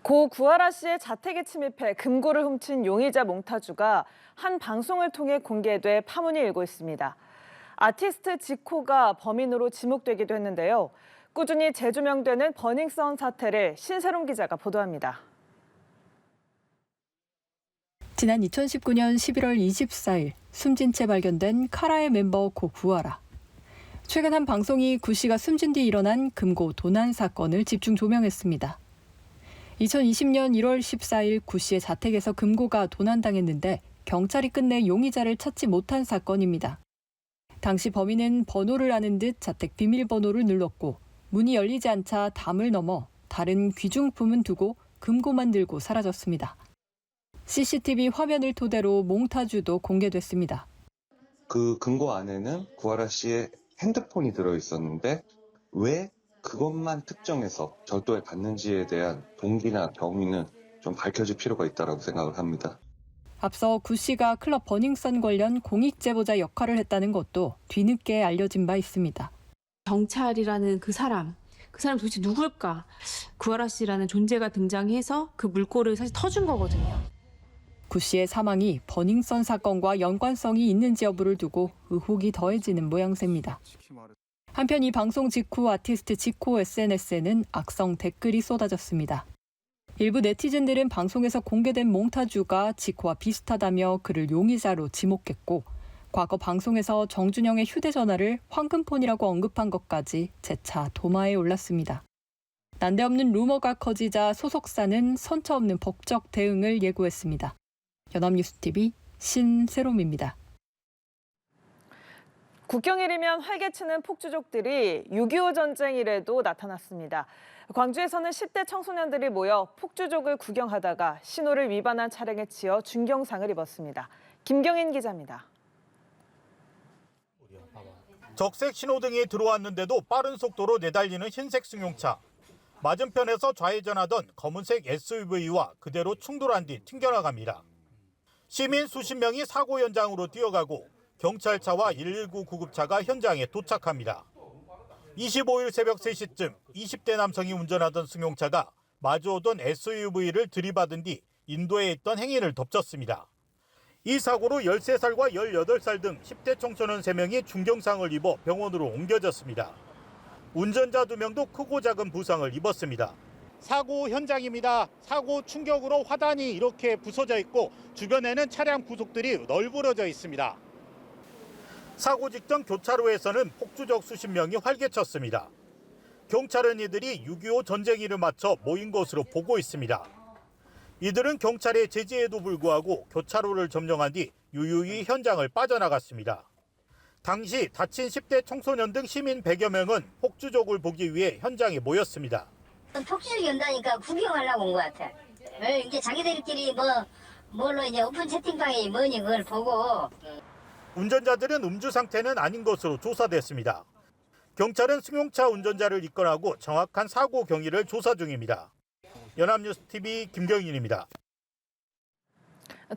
고 구하라 씨의 자택에 침입해 금고를 훔친 용의자 몽타주가 한 방송을 통해 공개돼 파문이 일고 있습니다. 아티스트 지코가 범인으로 지목되기도 했는데요. 꾸준히 재조명되는 버닝썬 사태를 신세롬 기자가 보도합니다. 지난 2019년 11월 24일 숨진 채 발견된 카라의 멤버 고 구하라. 최근 한 방송이 구 씨가 숨진 뒤 일어난 금고 도난 사건을 집중 조명했습니다. 2020년 1월 14일 구 씨의 자택에서 금고가 도난당했는데 경찰이 끝내 용의자를 찾지 못한 사건입니다. 당시 범인은 번호를 아는 듯 자택 비밀번호를 눌렀고 문이 열리지 않자 담을 넘어 다른 귀중품은 두고 금고만 들고 사라졌습니다. CCTV 화면을 토대로 몽타주도 공개됐습니다. 그 금고 안에는 구하라 씨의 핸드폰이 들어있었는데 왜 그것만 특정해서 절도에 갔는지에 대한 동기나 경위는 좀 밝혀질 필요가 있다고 생각을 합니다. 앞서 구 씨가 클럽 버닝썬 관련 공익 제보자 역할을 했다는 것도 뒤늦게 알려진 바 있습니다. 경찰이라는 그 사람 도대체 누굴까? 구하라 씨라는 존재가 등장해서 그 물꼬를 사실 터준 거거든요. 구 씨의 사망이 버닝썬 사건과 연관성이 있는지 여부를 두고 의혹이 더해지는 모양새입니다. 한편 이 방송 직후 아티스트 지코 SNS에는 악성 댓글이 쏟아졌습니다. 일부 네티즌들은 방송에서 공개된 몽타주가 지코와 비슷하다며 그를 용의자로 지목했고 과거 방송에서 정준영의 휴대전화를 황금폰이라고 언급한 것까지 재차 도마에 올랐습니다. 난데없는 루머가 커지자 소속사는 선처 없는 법적 대응을 예고했습니다. 연합뉴스TV 신세롬입니다. 국경일이면 활개치는 폭주족들이 6.25 전쟁 이래도 나타났습니다. 광주에서는 10대 청소년들이 모여 폭주족을 구경하다가 신호를 위반한 차량에 치여 중경상을 입었습니다. 김경인 기자입니다. 적색 신호등이 들어왔는데도 빠른 속도로 내달리는 흰색 승용차. 맞은편에서 좌회전하던 검은색 SUV와 그대로 충돌한 뒤 튕겨나갑니다. 시민 수십 명이 사고 현장으로 뛰어가고 경찰차와 119 구급차가 현장에 도착합니다. 25일 새벽 3시쯤 20대 남성이 운전하던 승용차가 마주오던 SUV를 들이받은 뒤 인도에 있던 행인을 덮쳤습니다. 이 사고로 13살과 18살 등 10대 청소년 3명이 중경상을 입어 병원으로 옮겨졌습니다. 운전자 2명도 크고 작은 부상을 입었습니다. 사고 현장입니다. 사고 충격으로 화단이 이렇게 부서져 있고 주변에는 차량 구속들이 널브러져 있습니다. 사고 직전 교차로에서는 폭주적 수십 명이 활개쳤습니다. 경찰은 이들이 6.25 전쟁일을 맞춰 모인 것으로 보고 있습니다. 이들은 경찰의 제지에도 불구하고 교차로를 점령한 뒤 유유히 현장을 빠져나갔습니다. 당시 다친 10대 청소년 등 시민 100여 명은 폭주족을 보기 위해 현장에 모였습니다. 폭주족이 온다니까 구경하려고 온 것 같아. 이제 자기들끼리 뭘로 이제 오픈 채팅방이 뭐니 그걸 보고. 운전자들은 음주 상태는 아닌 것으로 조사됐습니다. 경찰은 승용차 운전자를 입건하고 정확한 사고 경위를 조사 중입니다. 연합뉴스TV 김경인입니다.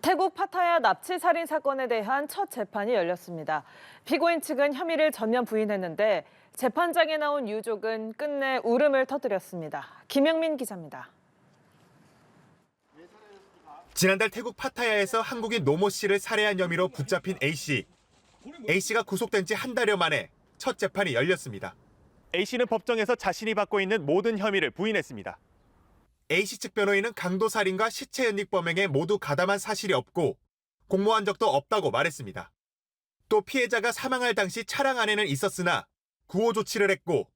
태국 파타야 납치 살인 사건에 대한 첫 재판이 열렸습니다. 피고인 측은 혐의를 전면 부인했는데 재판장에 나온 유족은 끝내 울음을 터뜨렸습니다. 김영민 기자입니다. 지난달 태국 파타야에서 한국인 노모 씨를 살해한 혐의로 붙잡힌 A씨. A씨가 구속된 지 한 달여 만에 첫 재판이 열렸습니다. A씨는 법정에서 자신이 받고 있는 모든 혐의를 부인했습니다. A씨 측 변호인은 강도살인과 시체연닉범행에 모두 가담한 사실이 없고 공모한 적도 없다고 말했습니다. 또 피해자가 사망할 당시 차량 안에는 있었으나 구호 조치를 했고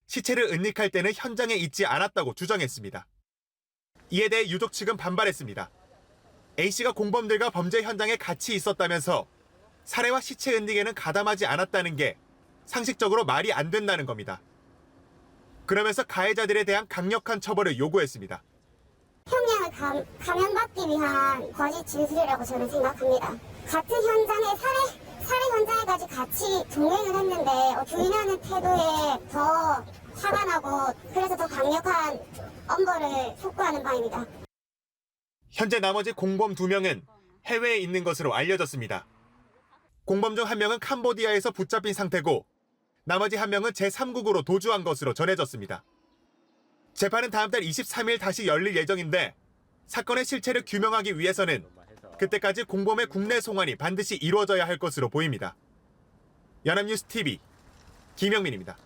시체를 은닉할 때는 현장에 있지 않았다고 주장했습니다. 이에 대해 유족 측은 반발했습니다. A씨가 공범들과 범죄 현장에 같이 있었다면서 살해와 시체 은닉에는 가담하지 않았다는 게 상식적으로 말이 안 된다는 겁니다. 그러면서 가해자들에 대한 강력한 처벌을 요구했습니다. 형량을 감형받기 위한 거짓 진술이라고 저는 생각합니다. 같은 현장에 살해 현장에까지 같이 동행을 했는데 부인하는 태도에 더 화가 나고 그래서 더 강력한 엄벌을 촉구하는 바입니다. 현재 나머지 공범 2명은 해외에 있는 것으로 알려졌습니다. 공범 중 1명은 캄보디아에서 붙잡힌 상태고 나머지 1명은 제3국으로 도주한 것으로 전해졌습니다. 재판은 다음 달 23일 다시 열릴 예정인데 사건의 실체를 규명하기 위해서는 그때까지 공범의 국내 송환이 반드시 이루어져야 할 것으로 보입니다. 연합뉴스 TV 김영민입니다.